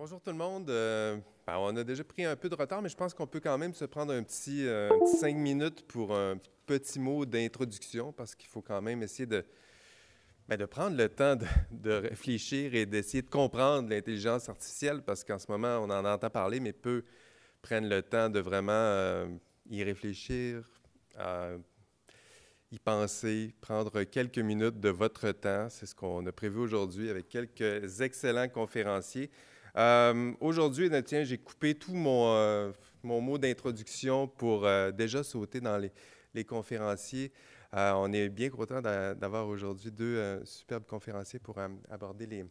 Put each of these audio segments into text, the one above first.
Bonjour tout le monde. On a déjà pris un peu de retard, mais je pense qu'on peut quand même se prendre un petit 5 minutes pour un petit mot d'introduction, parce qu'il faut quand même essayer de prendre le temps de réfléchir et d'essayer de comprendre l'intelligence artificielle, parce qu'en ce moment, on en entend parler, mais peu prennent le temps de vraiment y réfléchir, y penser, prendre quelques minutes de votre temps. C'est ce qu'on a prévu aujourd'hui avec quelques excellents conférenciers. Aujourd'hui, tiens, j'ai coupé tout mon mot d'introduction pour déjà sauter dans les conférenciers. On est bien content d'avoir aujourd'hui deux superbes conférenciers pour aborder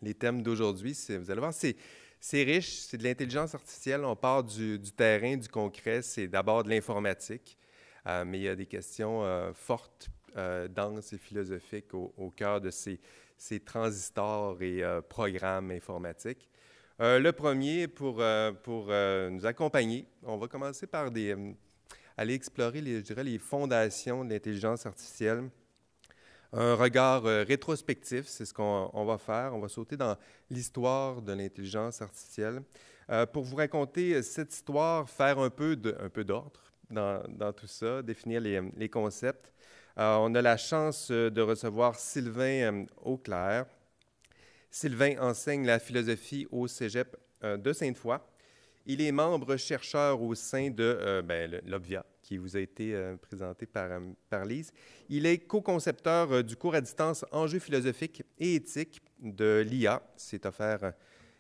les thèmes d'aujourd'hui. Vous allez voir, c'est riche, c'est de l'intelligence artificielle. On part du terrain, du concret. C'est d'abord de l'informatique, mais il y a des questions fortes, denses et philosophiques au cœur de ces transistors et programmes informatiques. Le premier, pour nous accompagner, on va commencer par aller explorer, je dirais, les fondations de l'intelligence artificielle. Un regard rétrospectif, c'est ce qu'on va faire. On va sauter dans l'histoire de l'intelligence artificielle. Pour vous raconter cette histoire, faire un peu d'ordre dans tout ça, définir les concepts. On a la chance de recevoir Sylvain Auclair. Sylvain enseigne la philosophie au Cégep de Sainte-Foy. Il est membre chercheur au sein de l'Obvia, qui vous a été présenté par Lise. Il est co-concepteur du cours à distance Enjeux philosophiques et éthiques de l'IA. C'est offert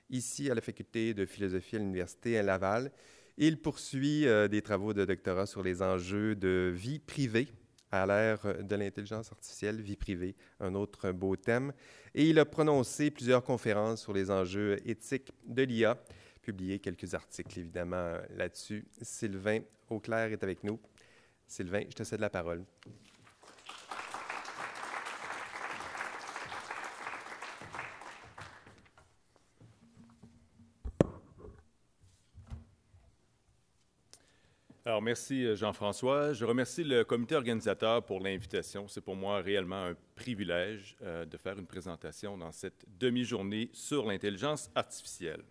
ici à la faculté de philosophie à l'Université à Laval. Il poursuit des travaux de doctorat sur les enjeux de vie privée à l'ère de l'intelligence artificielle, vie privée, un autre beau thème. Et il a prononcé plusieurs conférences sur les enjeux éthiques de l'IA, publié quelques articles, évidemment, là-dessus. Sylvain Auclair est avec nous. Sylvain, je te cède la parole. Alors, merci Jean-François. Je remercie le comité organisateur pour l'invitation. C'est pour moi réellement un privilège de faire une présentation dans cette demi-journée sur l'intelligence artificielle.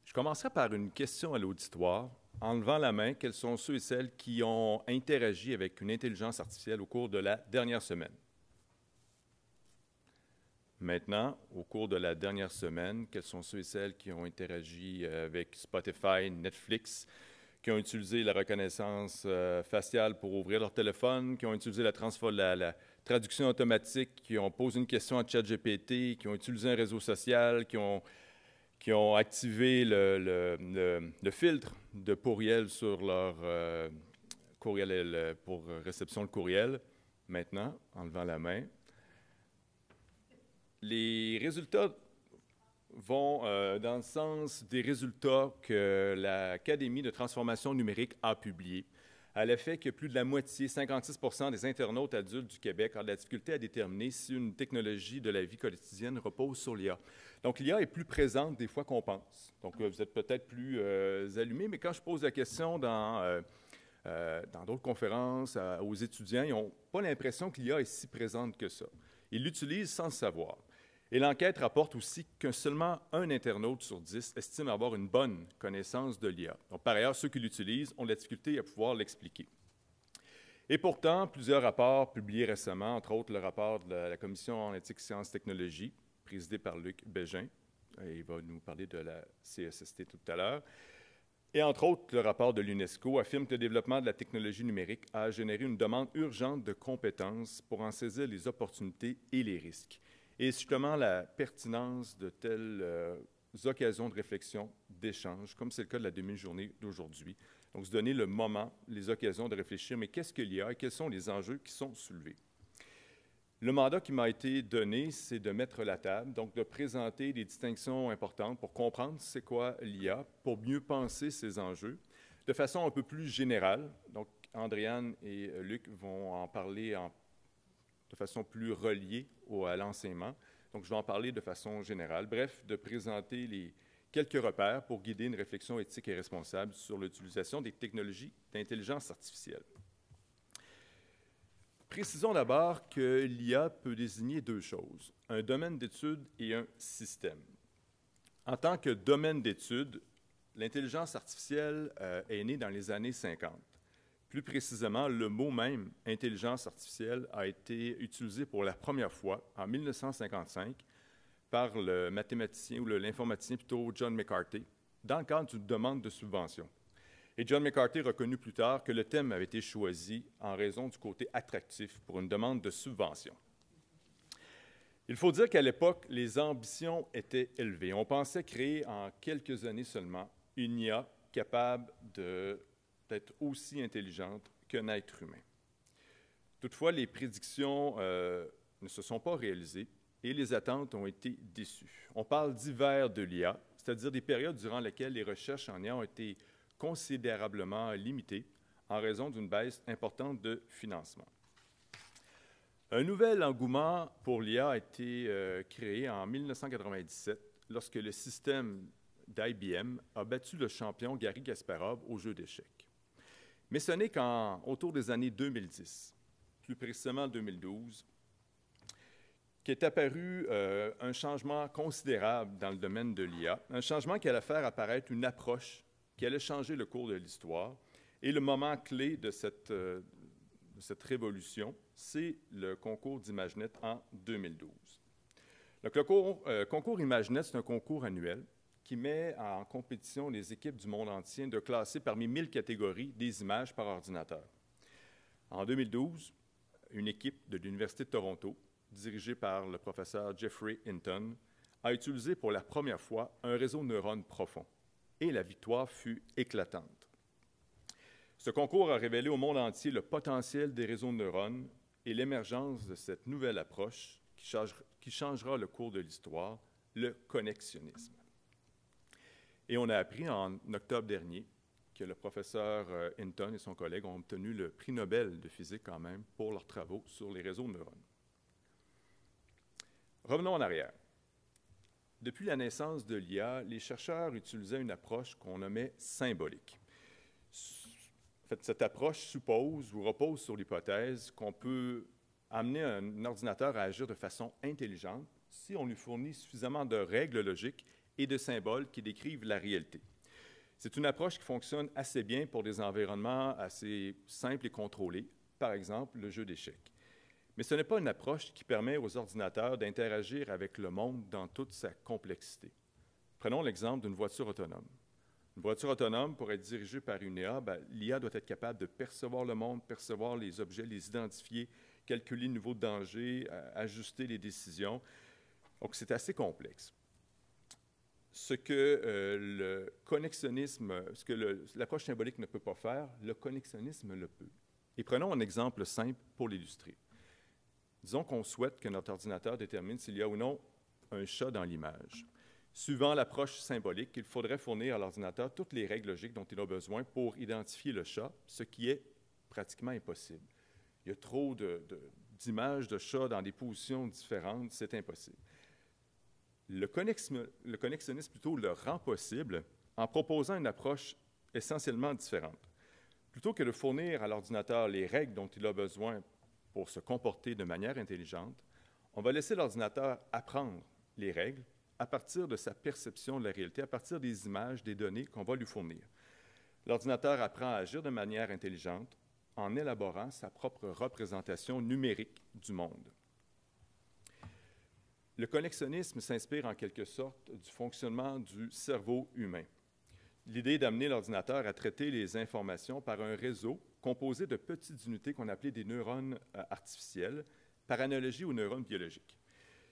Je commencerai par une question à l'auditoire. En levant la main, quels sont ceux et celles qui ont interagi avec une intelligence artificielle au cours de la dernière semaine? Maintenant, au cours de la dernière semaine, quels sont ceux et celles qui ont interagi avec Spotify, Netflix, qui ont utilisé la reconnaissance faciale pour ouvrir leur téléphone, qui ont utilisé la traduction automatique, qui ont posé une question à ChatGPT, qui ont utilisé un réseau social, qui ont activé le filtre de courriel sur leur courriel pour réception de courriel. Maintenant, en levant la main. Les résultats vont dans le sens des résultats que l'Académie de transformation numérique a publiés, à l'effet que plus de la moitié, 56% des internautes adultes du Québec ont de la difficulté à déterminer si une technologie de la vie quotidienne repose sur l'IA. Donc, l'IA est plus présente des fois qu'on pense. Donc, vous êtes peut-être plus allumés, mais quand je pose la question dans d'autres conférences aux étudiants, ils n'ont pas l'impression que l'IA est si présente que ça. Ils l'utilisent sans le savoir. Et l'enquête rapporte aussi que seulement un internaute sur 10 estime avoir une bonne connaissance de l'IA. Donc, par ailleurs, ceux qui l'utilisent ont de la difficulté à pouvoir l'expliquer. Et pourtant, plusieurs rapports publiés récemment, entre autres le rapport de la Commission en éthique, sciences et technologies, présidé par Luc Bégin, et il va nous parler de la CSST tout à l'heure, et entre autres, le rapport de l'UNESCO affirme que le développement de la technologie numérique a généré une demande urgente de compétences pour en saisir les opportunités et les risques. Et justement, la pertinence de telles occasions de réflexion, d'échange, comme c'est le cas de la demi-journée d'aujourd'hui. Donc, se donner le moment, les occasions de réfléchir, mais qu'est-ce qu'il y a et quels sont les enjeux qui sont soulevés? Le mandat qui m'a été donné, c'est de mettre la table, donc de présenter des distinctions importantes pour comprendre c'est quoi l'IA, pour mieux penser ces enjeux, de façon un peu plus générale. Donc, Andréane et Luc vont en parler de façon plus reliée à l'enseignement. Donc, je vais en parler de façon générale. Bref, de présenter quelques repères pour guider une réflexion éthique et responsable sur l'utilisation des technologies d'intelligence artificielle. Précisons d'abord que l'IA peut désigner deux choses, un domaine d'étude et un système. En tant que domaine d'étude, l'intelligence artificielle est née dans les années 50. Plus précisément, le mot même « intelligence artificielle » a été utilisé pour la première fois en 1955 par le mathématicien ou l'informaticien plutôt John McCarthy dans le cadre d'une demande de subvention. Et John McCarthy reconnut plus tard que le thème avait été choisi en raison du côté attractif pour une demande de subvention. Il faut dire qu'à l'époque, les ambitions étaient élevées. On pensait créer en quelques années seulement une IA capable d'être aussi intelligente qu'un être humain. Toutefois, les prédictions ne se sont pas réalisées et les attentes ont été déçues. On parle d'hiver de l'IA, c'est-à-dire des périodes durant lesquelles les recherches en IA ont été considérablement limitées en raison d'une baisse importante de financement. Un nouvel engouement pour l'IA a été créé en 1997 lorsque le système d'IBM a battu le champion Garry Kasparov au jeu d'échecs. Mais ce n'est qu'autour des années 2010, plus précisément 2012, qu'est apparu un changement considérable dans le domaine de l'IA, un changement qui allait faire apparaître une approche qui allait changer le cours de l'histoire. Et le moment clé de cette révolution, c'est le concours d'ImageNet en 2012. Donc, le concours ImageNet, c'est un concours annuel qui met en compétition les équipes du monde entier de classer parmi 1000 catégories des images par ordinateur. En 2012, une équipe de l'Université de Toronto, dirigée par le professeur Jeffrey Hinton, a utilisé pour la première fois un réseau de neurones profond. Et la victoire fut éclatante. Ce concours a révélé au monde entier le potentiel des réseaux de neurones et l'émergence de cette nouvelle approche qui changera le cours de l'histoire, le connexionnisme. Et on a appris en octobre dernier que le professeur Hinton et son collègue ont obtenu le prix Nobel de physique quand même pour leurs travaux sur les réseaux de neurones. Revenons en arrière. Depuis la naissance de l'IA, les chercheurs utilisaient une approche qu'on nommait symbolique. En fait, cette approche suppose ou repose sur l'hypothèse qu'on peut amener un ordinateur à agir de façon intelligente si on lui fournit suffisamment de règles logiques et de symboles qui décrivent la réalité. C'est une approche qui fonctionne assez bien pour des environnements assez simples et contrôlés, par exemple le jeu d'échecs. Mais ce n'est pas une approche qui permet aux ordinateurs d'interagir avec le monde dans toute sa complexité. Prenons l'exemple d'une voiture autonome. Une voiture autonome, pour être dirigée par une IA, l'IA doit être capable de percevoir le monde, percevoir les objets, les identifier, calculer le niveau de danger, ajuster les décisions. Donc, c'est assez complexe. Ce que le connexionnisme, ce que l'approche symbolique ne peut pas faire, le connexionnisme le peut. Et prenons un exemple simple pour l'illustrer. Disons qu'on souhaite que notre ordinateur détermine s'il y a ou non un chat dans l'image. Suivant l'approche symbolique, il faudrait fournir à l'ordinateur toutes les règles logiques dont il a besoin pour identifier le chat, ce qui est pratiquement impossible. Il y a trop d'images de chats dans des positions différentes, c'est impossible. Le connexionnisme plutôt le rend possible en proposant une approche essentiellement différente. Plutôt que de fournir à l'ordinateur les règles dont il a besoin pour se comporter de manière intelligente, on va laisser l'ordinateur apprendre les règles à partir de sa perception de la réalité, à partir des images, des données qu'on va lui fournir. L'ordinateur apprend à agir de manière intelligente en élaborant sa propre représentation numérique du monde. Le connexionnisme s'inspire en quelque sorte du fonctionnement du cerveau humain. L'idée d'amener l'ordinateur à traiter les informations par un réseau composé de petites unités qu'on appelait des neurones artificiels, par analogie aux neurones biologiques.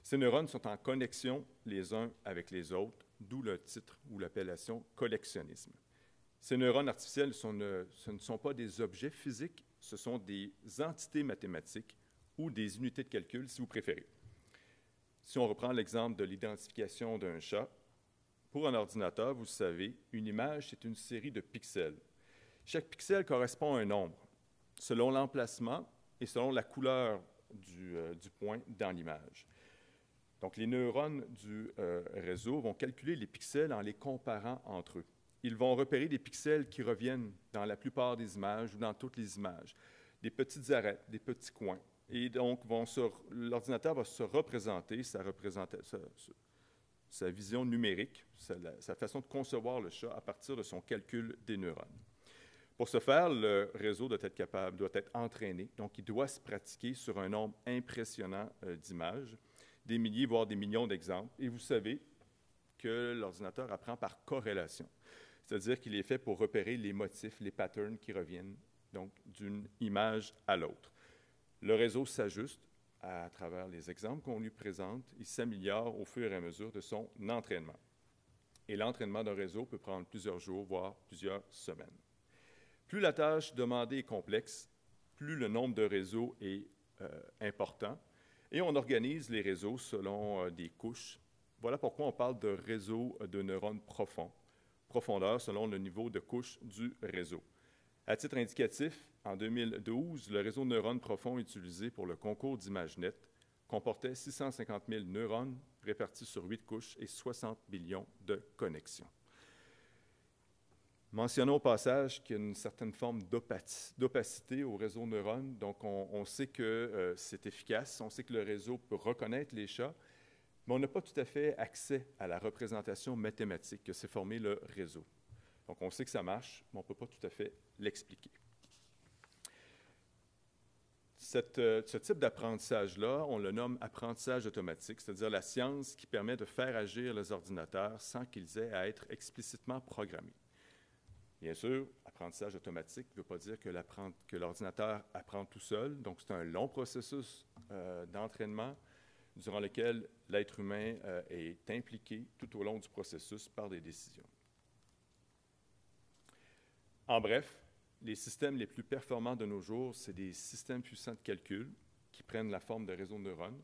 Ces neurones sont en connexion les uns avec les autres, d'où le titre ou l'appellation connexionnisme. Ces neurones artificiels, ce ne sont pas des objets physiques, ce sont des entités mathématiques ou des unités de calcul, si vous préférez. Si on reprend l'exemple de l'identification d'un chat, pour un ordinateur, vous le savez, une image, c'est une série de pixels. Chaque pixel correspond à un nombre, selon l'emplacement et selon la couleur du point dans l'image. Donc, les neurones du réseau vont calculer les pixels en les comparant entre eux. Ils vont repérer des pixels qui reviennent dans la plupart des images ou dans toutes les images. des petites arêtes, des petits coins. Et donc, l'ordinateur va se représenter sa vision numérique, sa façon de concevoir le chat à partir de son calcul des neurones. Pour ce faire, le réseau doit être entraîné, donc il doit se pratiquer sur un nombre impressionnant d'images, des milliers, voire des millions d'exemples. Et vous savez que l'ordinateur apprend par corrélation, c'est-à-dire qu'il est fait pour repérer les motifs, les patterns qui reviennent donc d'une image à l'autre. Le réseau s'ajuste à travers les exemples qu'on lui présente. Il s'améliore au fur et à mesure de son entraînement. Et l'entraînement d'un réseau peut prendre plusieurs jours, voire plusieurs semaines. Plus la tâche demandée est complexe, plus le nombre de réseaux est important. Et on organise les réseaux selon des couches. Voilà pourquoi on parle de réseau de neurones profonds, profondeur selon le niveau de couche du réseau. À titre indicatif, en 2012, le réseau de neurones profonds utilisé pour le concours d'ImageNet comportait 650 000 neurones répartis sur 8 couches et 60 millions de connexions. Mentionnons au passage qu'il y a une certaine forme d'opacité au réseau de neurones. Donc, on sait que c'est efficace, on sait que le réseau peut reconnaître les chats, mais on n'a pas tout à fait accès à la représentation mathématique que s'est formé le réseau. Donc, on sait que ça marche, mais on ne peut pas tout à fait l'expliquer. Ce type d'apprentissage-là, on le nomme apprentissage automatique, c'est-à-dire la science qui permet de faire agir les ordinateurs sans qu'ils aient à être explicitement programmés. Bien sûr, apprentissage automatique ne veut pas dire que l'ordinateur apprend tout seul. Donc, c'est un long processus d'entraînement durant lequel l'être humain est impliqué tout au long du processus par des décisions. En bref, les systèmes les plus performants de nos jours, c'est des systèmes puissants de calcul qui prennent la forme de réseaux de neurones.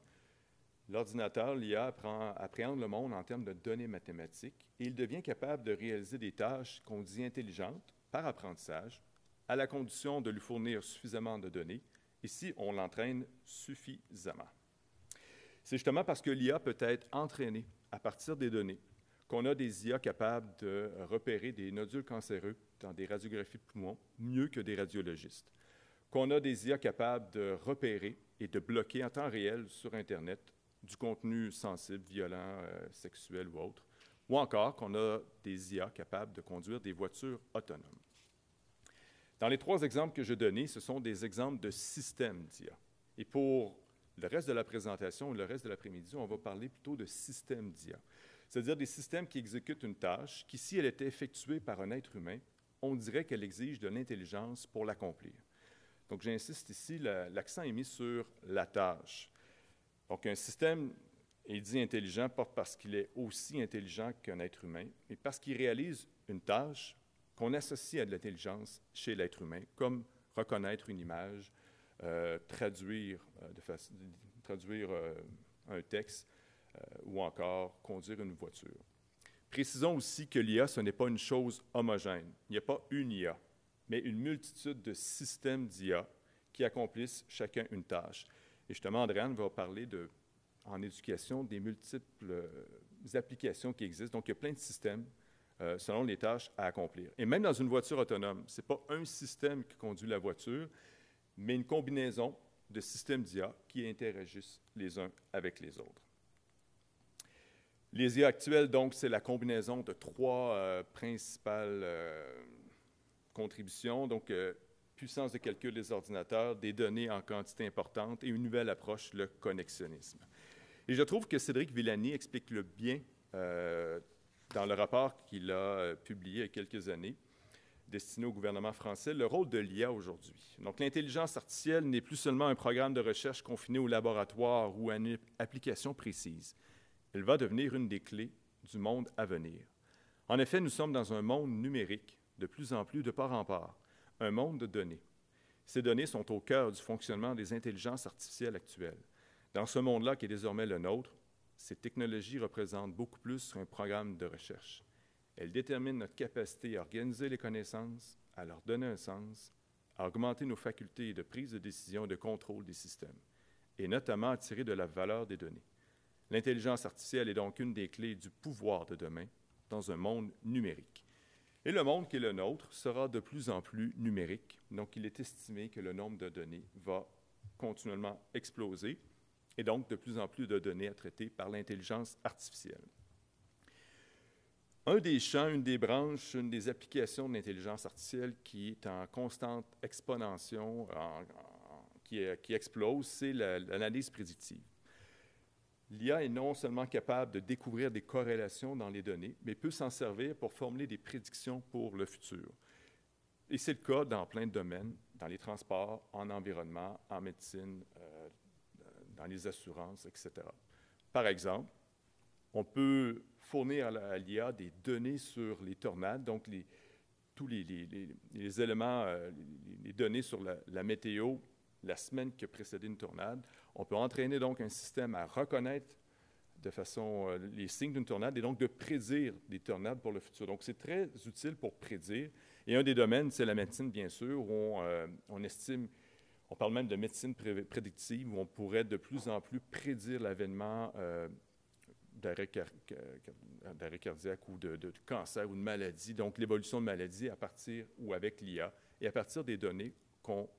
L'ordinateur, l'IA, appréhende le monde en termes de données mathématiques et il devient capable de réaliser des tâches qu'on dit intelligentes par apprentissage, à la condition de lui fournir suffisamment de données, et si on l'entraîne suffisamment. C'est justement parce que l'IA peut être entraînée à partir des données qu'on a des IA capables de repérer des nodules cancéreux dans des radiographies de poumons mieux que des radiologistes, qu'on a des IA capables de repérer et de bloquer en temps réel sur Internet du contenu sensible, violent, sexuel ou autre, ou encore qu'on a des IA capables de conduire des voitures autonomes. Dans les 3 exemples que je donnais, ce sont des exemples de systèmes d'IA. Et pour le reste de la présentation et le reste de l'après-midi, on va parler plutôt de systèmes d'IA, c'est-à-dire des systèmes qui exécutent une tâche qui, si elle était effectuée par un être humain, on dirait qu'elle exige de l'intelligence pour l'accomplir. Donc, j'insiste ici, l'accent est mis sur la tâche. Donc, un système est dit intelligent pas parce qu'il est aussi intelligent qu'un être humain, mais parce qu'il réalise une tâche qu'on associe à de l'intelligence chez l'être humain, comme reconnaître une image, traduire un texte ou encore conduire une voiture. Précisons aussi que l'IA, ce n'est pas une chose homogène. Il n'y a pas une IA, mais une multitude de systèmes d'IA qui accomplissent chacun une tâche. Et justement, Andréane va parler en éducation des multiples applications qui existent. Donc, il y a plein de systèmes selon les tâches à accomplir. Et même dans une voiture autonome, ce n'est pas un système qui conduit la voiture, mais une combinaison de systèmes d'IA qui interagissent les uns avec les autres. Les IA actuelles, donc, c'est la combinaison de 3 principales contributions. Donc, puissance de calcul des ordinateurs, des données en quantité importante et une nouvelle approche, le connexionnisme. Et je trouve que Cédric Villani explique le bien dans le rapport qu'il a publié il y a quelques années, destiné au gouvernement français, le rôle de l'IA aujourd'hui. Donc, l'intelligence artificielle n'est plus seulement un programme de recherche confiné au laboratoire ou à une application précise. Elle va devenir une des clés du monde à venir. En effet, nous sommes dans un monde numérique, de plus en plus de part en part, un monde de données. Ces données sont au cœur du fonctionnement des intelligences artificielles actuelles. Dans ce monde-là qui est désormais le nôtre, ces technologies représentent beaucoup plus qu'un programme de recherche. Elles déterminent notre capacité à organiser les connaissances, à leur donner un sens, à augmenter nos facultés de prise de décision et de contrôle des systèmes, et notamment à tirer de la valeur des données. L'intelligence artificielle est donc une des clés du pouvoir de demain dans un monde numérique. Et le monde qui est le nôtre sera de plus en plus numérique. Donc, il est estimé que le nombre de données va continuellement exploser et donc de plus en plus de données à traiter par l'intelligence artificielle. Un des champs, une des branches, une des applications de l'intelligence artificielle qui est en constante exponentiation, qui explose, c'est l'analyse prédictive. L'IA est non seulement capable de découvrir des corrélations dans les données, mais peut s'en servir pour formuler des prédictions pour le futur. Et c'est le cas dans plein de domaines, dans les transports, en environnement, en médecine, dans les assurances, etc. Par exemple, on peut fournir à l'IA des données sur les tornades, donc tous les éléments, les données sur la météo, la semaine qui a précédé une tornade. On peut entraîner donc un système à reconnaître de façon les signes d'une tornade et donc de prédire des tornades pour le futur. Donc, c'est très utile pour prédire. Et un des domaines, c'est la médecine, bien sûr, où on estime, on parle même de médecine prédictive, où on pourrait de plus en plus prédire l'avènement d'arrêt cardiaque ou de cancer ou de maladie, donc l'évolution de maladie à partir ou avec l'IA et à partir des données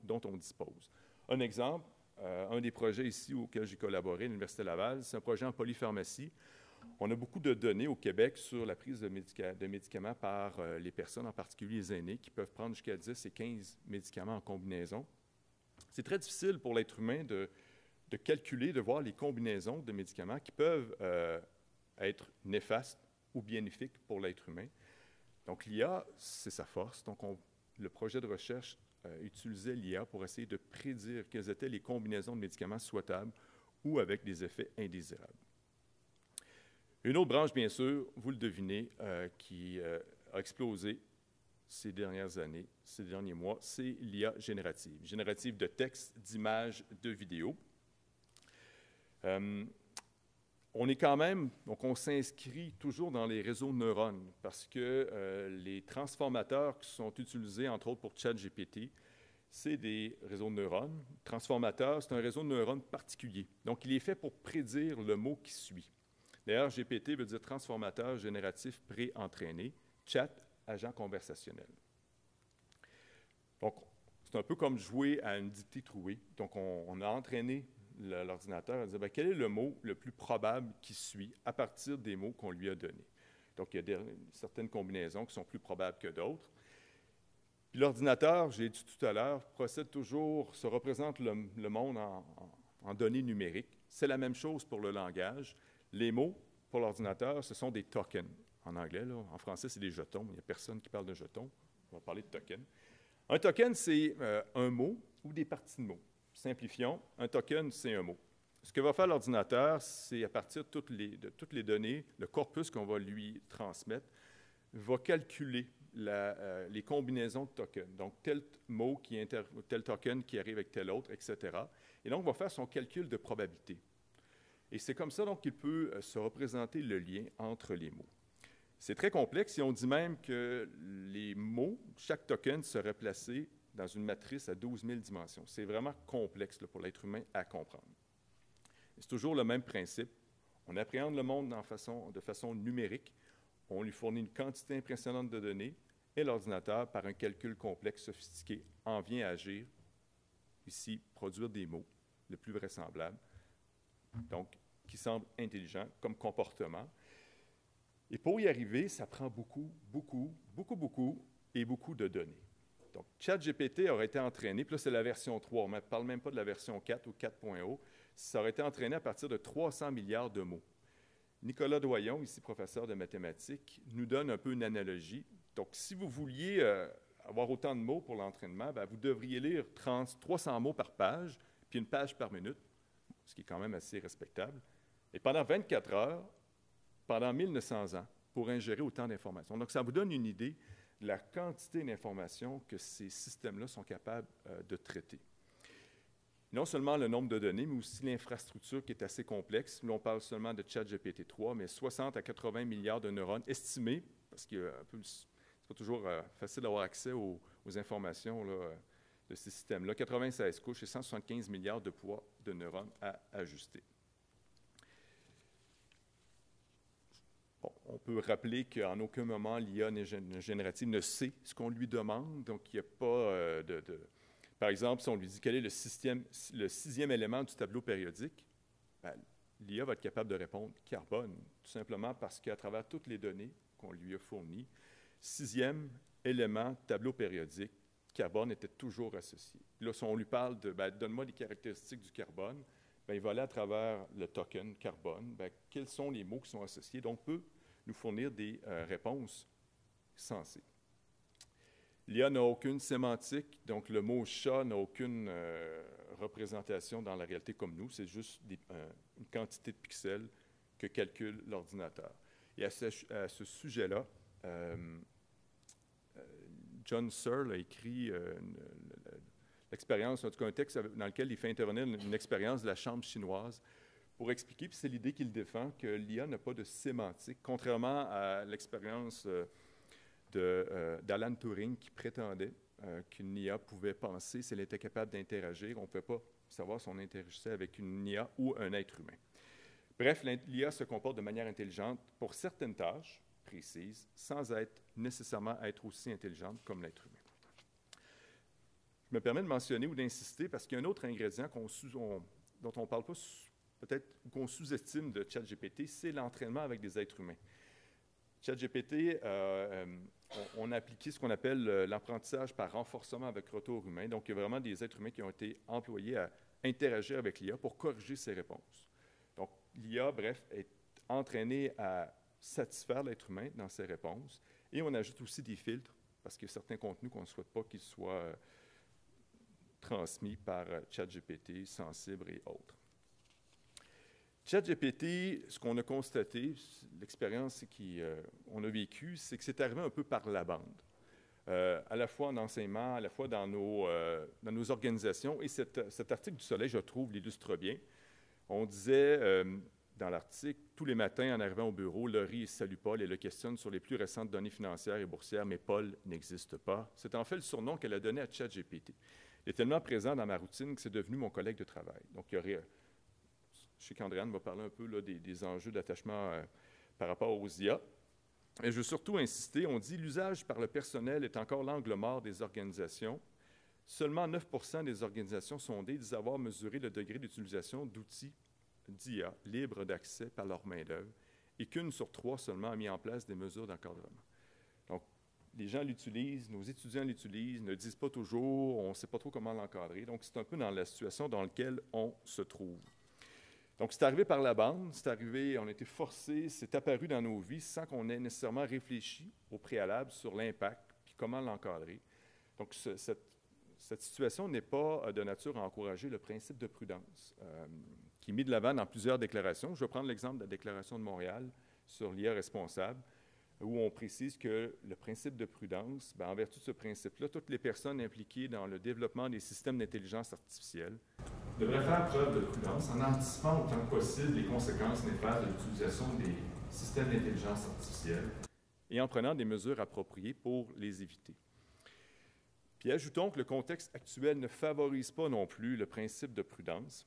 dont on dispose. Un exemple, un des projets ici auxquels j'ai collaboré à l'Université Laval, c'est un projet en polypharmacie. On a beaucoup de données au Québec sur la prise de médicaments par les personnes, en particulier les aînés, qui peuvent prendre jusqu'à 10 et 15 médicaments en combinaison. C'est très difficile pour l'être humain de calculer, de voir les combinaisons de médicaments qui peuvent être néfastes ou bénéfiques pour l'être humain. Donc, l'IA, c'est sa force. Donc, le projet de recherche utilisait l'IA pour essayer de prédire quelles étaient les combinaisons de médicaments souhaitables ou avec des effets indésirables. Une autre branche, bien sûr, vous le devinez, qui a explosé ces dernières années, ces derniers mois, c'est l'IA générative. Générative de texte, d'images, de vidéos. On est quand même, donc on s'inscrit toujours dans les réseaux de neurones parce que les transformateurs qui sont utilisés, entre autres pour ChatGPT, c'est des réseaux de neurones. Transformateur, c'est un réseau de neurones particulier. Donc, il est fait pour prédire le mot qui suit. D'ailleurs, GPT veut dire transformateur génératif pré-entraîné, chat, agent conversationnel. Donc, c'est un peu comme jouer à une dictée trouée. Donc, on a entraîné l'ordinateur à dire bien, quel est le mot le plus probable qui suit à partir des mots qu'on lui a donnés. Donc, il y a certaines combinaisons qui sont plus probables que d'autres. Puis l'ordinateur, j'ai dit tout à l'heure, se représente le monde en données numériques. C'est la même chose pour le langage. Les mots, pour l'ordinateur, ce sont des tokens. En anglais, là, en français, c'est des jetons. Il n'y a personne qui parle de jetons. On va parler de tokens. Un token, c'est un mot ou des parties de mots. Simplifions, un token, c'est un mot. Ce que va faire l'ordinateur, c'est à partir de toutes les données, le corpus qu'on va lui transmettre, va calculer les combinaisons de tokens. Donc, tel mot, tel token qui arrive avec tel autre, etc. Et donc, va faire son calcul de probabilité. Et c'est comme ça donc qu'il peut se représenter le lien entre les mots. C'est très complexe et on dit même que les mots, chaque token serait placé dans une matrice à 12 000 dimensions. C'est vraiment complexe là, pour l'être humain à comprendre. C'est toujours le même principe. On appréhende le monde de façon numérique. On lui fournit une quantité impressionnante de données et l'ordinateur, par un calcul complexe, sophistiqué, en vient à agir, ici, produire des mots, le plus vraisemblable, donc qui semblent intelligents comme comportement. Et pour y arriver, ça prend beaucoup de données. Donc, ChatGPT aurait été entraîné, puis là, c'est la version 3, on ne parle même pas de la version 4 ou 4.0, ça aurait été entraîné à partir de 300 milliards de mots. Nicolas Doyon, ici professeur de mathématiques, nous donne un peu une analogie. Donc, si vous vouliez avoir autant de mots pour l'entraînement, bien, vous devriez lire 300 mots par page, puis une page par minute, ce qui est quand même assez respectable. Et pendant 24 heures, pendant 1900 ans, pour ingérer autant d'informations. Donc, ça vous donne une idée de la quantité d'informations que ces systèmes-là sont capables de traiter. Non seulement le nombre de données, mais aussi l'infrastructure qui est assez complexe. Là, on parle seulement de ChatGPT 3, mais 60 à 80 milliards de neurones estimés, parce que c'est pas toujours facile d'avoir accès aux informations là, de ces systèmes-là. 96 couches et 175 milliards de poids de neurones à ajuster. Bon, On peut rappeler qu'en aucun moment l'IA générative ne sait ce qu'on lui demande, donc il n'y a pas Par exemple, si on lui dit quel est le sixième élément du tableau périodique, ben, l'IA va être capable de répondre carbone, tout simplement parce qu'à travers toutes les données qu'on lui a fournies, sixième élément tableau périodique, carbone était toujours associé. Là, si on lui parle de donne-moi les caractéristiques du carbone, ben, il va aller à travers le token carbone, ben, quels sont les mots qui sont associés. Donc, on peut nous fournir des réponses sensées. L'IA n'a aucune sémantique, donc le mot chat n'a aucune représentation dans la réalité comme nous, c'est juste une quantité de pixels que calcule l'ordinateur. Et à ce sujet-là, John Searle a écrit l'expérience, en tout cas un texte dans lequel il fait intervenir une expérience de la chambre chinoise pour expliquer, puis c'est l'idée qu'il défend, que l'IA n'a pas de sémantique, contrairement à l'expérience d'Alan Turing qui prétendait qu'une IA pouvait penser si elle était capable d'interagir. On ne pouvait pas savoir si on interagissait avec une IA ou un être humain. Bref, l'IA se comporte de manière intelligente pour certaines tâches précises, sans nécessairement être aussi intelligente comme l'être humain. Je me permets de mentionner ou d'insister parce qu'il y a un autre ingrédient dont on ne parle pas, peut-être qu'on sous-estime de ChatGPT, c'est l'entraînement avec des êtres humains. ChatGPT, on a appliqué ce qu'on appelle l'apprentissage par renforcement avec retour humain. Donc, il y a vraiment des êtres humains qui ont été employés à interagir avec l'IA pour corriger ses réponses. Donc, l'IA, bref, est entraînée à satisfaire l'être humain dans ses réponses. Et on ajoute aussi des filtres, parce qu'il y a certains contenus qu'on ne souhaite pas qu'ils soient transmis par ChatGPT, Sensible et autres. ChatGPT, ce qu'on a constaté, l'expérience qu'on a vécue, c'est que c'est arrivé un peu par la bande, à la fois en enseignement, à la fois dans nos organisations. Et cet article du Soleil, je trouve, l'illustre bien. On disait dans l'article, tous les matins, en arrivant au bureau, Laurie salue Paul et le questionne sur les plus récentes données financières et boursières, mais Paul n'existe pas. C'est en fait le surnom qu'elle a donné à ChatGPT. Il est tellement présent dans ma routine que c'est devenu mon collègue de travail. Donc, il y aurait... Je sais qu'Andréane va parler un peu là, des enjeux d'attachement par rapport aux IA. Et je veux surtout insister, on dit l'usage par le personnel est encore l'angle mort des organisations. Seulement 9 % des organisations sondées disent avoir mesuré le degré d'utilisation d'outils d'IA libres d'accès par leur main-d'œuvre et qu'une sur 3 seulement a mis en place des mesures d'encadrement. Donc, les gens l'utilisent, nos étudiants l'utilisent, ne disent pas toujours, on ne sait pas trop comment l'encadrer. Donc, c'est un peu dans la situation dans laquelle on se trouve. Donc, c'est arrivé par la bande, c'est arrivé, on a été forcés, c'est apparu dans nos vies sans qu'on ait nécessairement réfléchi au préalable sur l'impact puis comment l'encadrer. Donc, cette situation n'est pas de nature à encourager le principe de prudence, qui est mis de l'avant dans plusieurs déclarations. Je vais prendre l'exemple de la Déclaration de Montréal sur l'IA responsable, où on précise que le principe de prudence, en vertu de ce principe-là, toutes les personnes impliquées dans le développement des systèmes d'intelligence artificielle devraient faire preuve de prudence en anticipant autant que possible les conséquences néfastes de l'utilisation des systèmes d'intelligence artificielle et en prenant des mesures appropriées pour les éviter. Puis ajoutons que le contexte actuel ne favorise pas non plus le principe de prudence.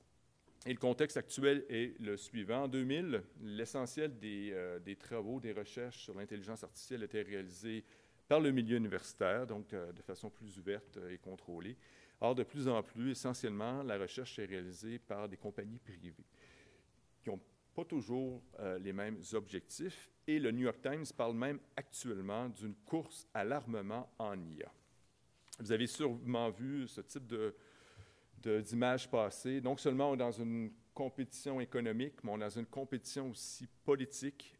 Et le contexte actuel est le suivant. En 2000, l'essentiel des travaux, des recherches sur l'intelligence artificielle étaient réalisés par le milieu universitaire, donc de façon plus ouverte et contrôlée. Or, de plus en plus, essentiellement, la recherche est réalisée par des compagnies privées qui n'ont pas toujours les mêmes objectifs. Et le New York Times parle même actuellement d'une course à l'armement en IA. Vous avez sûrement vu ce type d'images passer. Non seulement on est dans une compétition économique, mais on est dans une compétition aussi politique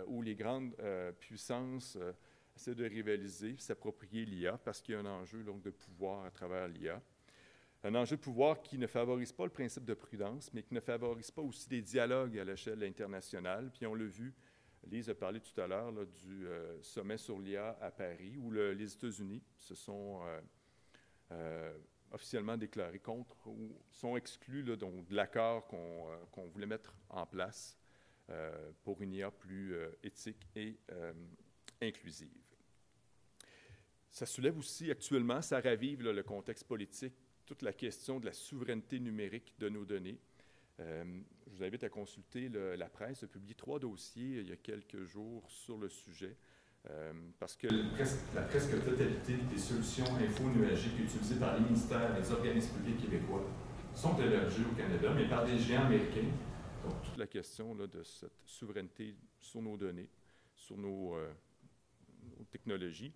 où les grandes puissances essaient de rivaliser, s'approprier l'IA parce qu'il y a un enjeu donc, de pouvoir à travers l'IA. Un enjeu de pouvoir qui ne favorise pas le principe de prudence, mais qui ne favorise pas aussi des dialogues à l'échelle internationale. Puis on l'a vu, Lise a parlé tout à l'heure du sommet sur l'IA à Paris, où les États-Unis se sont officiellement déclarés contre ou sont exclus là, donc, de l'accord qu'on voulait mettre en place pour une IA plus éthique et inclusive. Ça soulève aussi actuellement, ça ravive là, le contexte politique, toute la question de la souveraineté numérique de nos données. Je vous invite à consulter la presse. A publié 3 dossiers il y a quelques jours sur le sujet. Parce que la presque totalité des solutions info-nuagiques utilisées par les ministères et les organismes publics québécois sont hébergées au Canada, mais par des géants américains. Donc, toute la question là, de cette souveraineté sur nos données, sur nos technologies.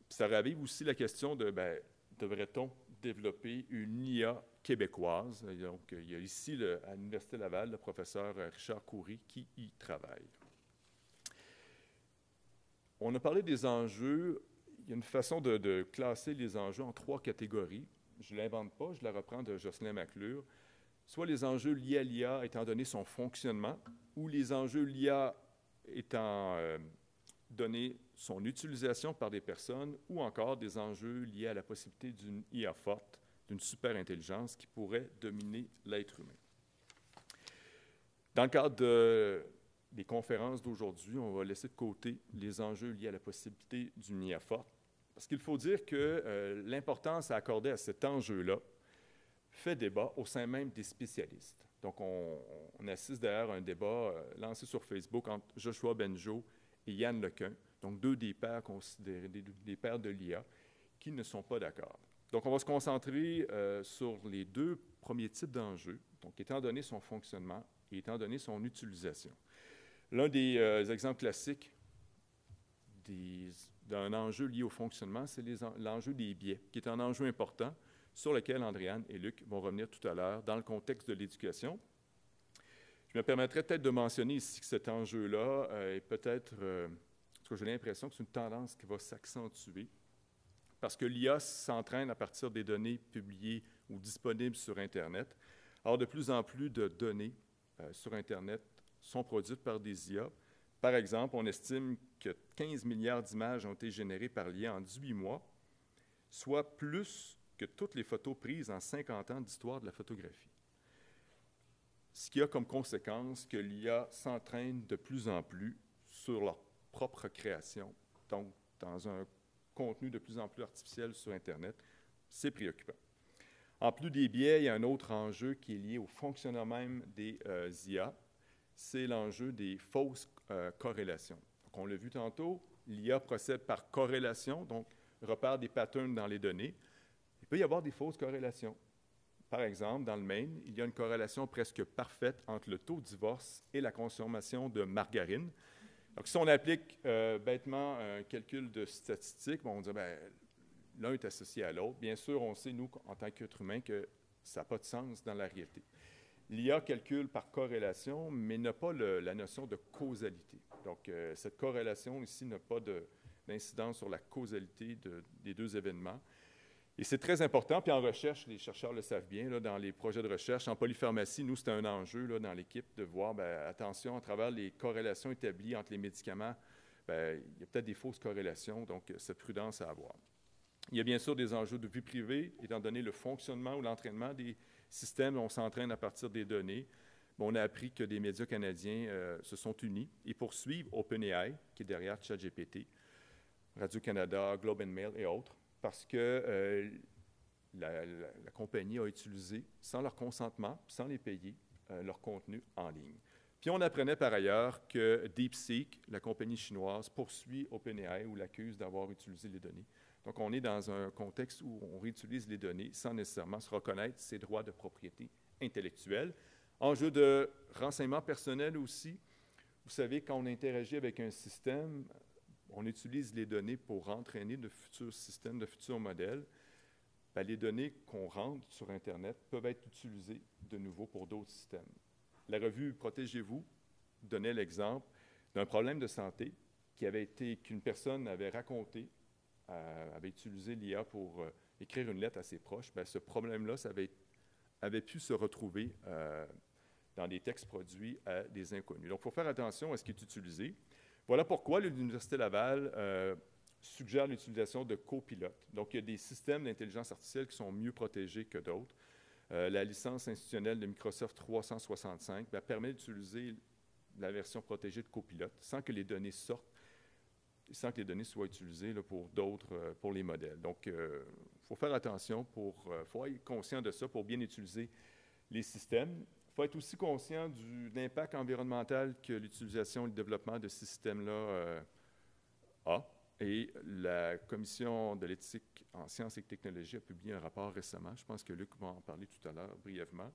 Puis ça ravive aussi la question de, devrait-on développer une IA québécoise? Et donc, il y a ici, à l'Université Laval, le professeur Richard Coury qui y travaille. On a parlé des enjeux. Il y a une façon de classer les enjeux en 3 catégories. Je ne l'invente pas, je la reprends de Jocelyn McClure. Soit les enjeux liés à l'IA étant donné son fonctionnement, ou les enjeux liés étant donné son utilisation par des personnes, ou encore des enjeux liés à la possibilité d'une IA forte, d'une super intelligence qui pourrait dominer l'être humain. Dans le cadre des conférences d'aujourd'hui, on va laisser de côté les enjeux liés à la possibilité d'une IA forte, parce qu'il faut dire que l'importance à accorder à cet enjeu-là fait débat au sein même des spécialistes. Donc, on assiste d'ailleurs à un débat lancé sur Facebook entre Joshua Benjo et Yann Lequin, donc 2 des pairs considérés, des pairs de l'IA, qui ne sont pas d'accord. Donc, on va se concentrer sur les 2 premiers types d'enjeux, donc étant donné son fonctionnement et étant donné son utilisation. L'un des exemples classiques d'un enjeu lié au fonctionnement, c'est l'enjeu des biais, qui est un enjeu important sur lequel Andréane et Luc vont revenir tout à l'heure dans le contexte de l'éducation. Je me permettrais peut-être de mentionner ici que cet enjeu-là est peut-être, en tout cas j'ai l'impression que c'est une tendance qui va s'accentuer parce que l'IA s'entraîne à partir des données publiées ou disponibles sur Internet. Alors, de plus en plus de données sur Internet sont produites par des IA. Par exemple, on estime que 15 milliards d'images ont été générées par l'IA en 18 mois, soit plus que toutes les photos prises en 50 ans d'histoire de la photographie. Ce qui a comme conséquence que l'IA s'entraîne de plus en plus sur leur propre création, donc dans un contenu de plus en plus artificiel sur Internet. C'est préoccupant. En plus des biais, il y a un autre enjeu qui est lié au fonctionnement même des IA, c'est l'enjeu des fausses corrélations. Donc, on l'a vu tantôt, l'IA procède par corrélation, donc repère des patterns dans les données. Il peut y avoir des fausses corrélations. Par exemple, dans le Maine, il y a une corrélation presque parfaite entre le taux de divorce et la consommation de margarine. Donc, si on applique bêtement un calcul de statistiques, on dit l'un est associé à l'autre. Bien sûr, on sait, nous, en tant qu'êtres humains, que ça n'a pas de sens dans la réalité. L'IA calcule par corrélation, mais n'a pas la notion de causalité. Donc, cette corrélation ici n'a pas d'incidence sur la causalité des 2 événements. Et c'est très important, puis en recherche, les chercheurs le savent bien, là, dans les projets de recherche. En polypharmacie, nous, c'est un enjeu là, dans l'équipe de voir, attention, à travers les corrélations établies entre les médicaments, il y a peut-être des fausses corrélations, donc c'est prudence à avoir. Il y a bien sûr des enjeux de vie privée, étant donné le fonctionnement ou l'entraînement des systèmes, on s'entraîne à partir des données. On a appris que des médias canadiens se sont unis et poursuivent OpenAI, qui est derrière ChatGPT, Radio-Canada, Globe and Mail et autres, parce que la compagnie a utilisé, sans leur consentement, sans les payer, leur contenu en ligne. Puis on apprenait par ailleurs que DeepSeek, la compagnie chinoise, poursuit OpenAI ou l'accuse d'avoir utilisé les données. Donc on est dans un contexte où on réutilise les données sans nécessairement se reconnaître ses droits de propriété intellectuelle. Enjeu de renseignement personnel aussi. Vous savez, quand on interagit avec un système, on utilise les données pour entraîner de futurs systèmes, de futurs modèles. Les données qu'on rentre sur Internet peuvent être utilisées de nouveau pour d'autres systèmes. La revue Protégez-vous donnait l'exemple d'un problème de santé qu'une personne avait raconté, avait utilisé l'IA pour écrire une lettre à ses proches. Ce problème-là, ça avait pu se retrouver dans des textes produits à des inconnus. Donc, il faut faire attention à ce qui est utilisé. Voilà pourquoi l'Université Laval suggère l'utilisation de copilotes. Donc, il y a des systèmes d'intelligence artificielle qui sont mieux protégés que d'autres. La licence institutionnelle de Microsoft 365 permet d'utiliser la version protégée de copilote sans que les données sortent, sans que les données soient utilisées là, pour d'autres, pour les modèles. Donc, il faut faire attention, il faut être conscient de ça pour bien utiliser les systèmes. faut être aussi conscient de l'impact environnemental que l'utilisation et le développement de ces systèmes-là a. Et la Commission de l'éthique en sciences et technologies a publié un rapport récemment. Je pense que Luc va en parler tout à l'heure brièvement.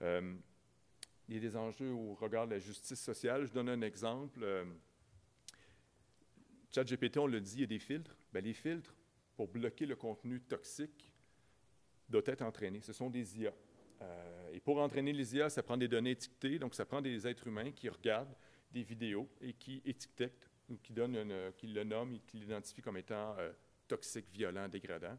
Il y a des enjeux au regard de la justice sociale. Je donne un exemple. ChatGPT, on le dit, il y a des filtres. Bien, les filtres, pour bloquer le contenu toxique, doivent être entraînés. Ce sont des IA. Et pour entraîner les IA, ça prend des données étiquetées. Donc, ça prend des êtres humains qui regardent des vidéos et qui étiquettent ou qui le nomment et qui l'identifient comme étant toxique, violent, dégradant.